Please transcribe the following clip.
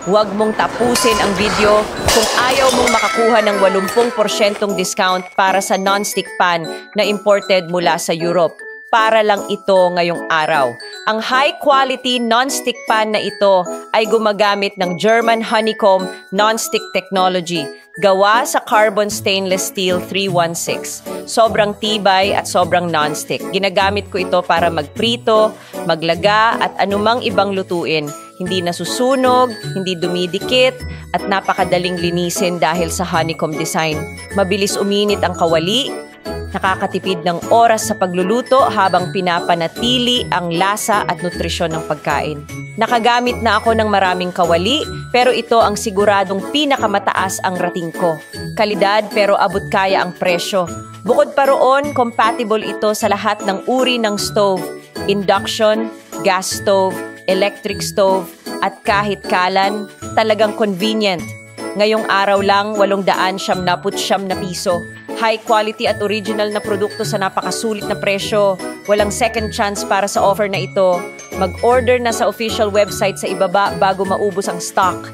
Huwag mong tapusin ang video kung ayaw mong makakuha ng 80% discount para sa non-stick pan na imported mula sa Europe. Para lang ito ngayong araw. Ang high-quality non-stick pan na ito ay gumagamit ng German honeycomb non-stick technology, gawa sa carbon stainless steel 316. Sobrang tibay at sobrang non-stick. Ginagamit ko ito para magprito, maglaga at anumang ibang lutuin. Hindi nasusunog, hindi dumidikit, at napakadaling linisin dahil sa honeycomb design. Mabilis uminit ang kawali, nakakatipid ng oras sa pagluluto habang pinapanatili ang lasa at nutrisyon ng pagkain. Nakagamit na ako ng maraming kawali, pero ito ang siguradong pinakamataas ang rating ko. Kalidad pero abot kaya ang presyo. Bukod pa roon, compatible ito sa lahat ng uri ng stove, induction, gas stove, electric stove, at kahit kalan, talagang convenient. Ngayong araw lang, 899 na piso. High quality at original na produkto sa napakasulit na presyo. Walang second chance para sa offer na ito. Mag-order na sa official website sa ibaba bago maubos ang stock.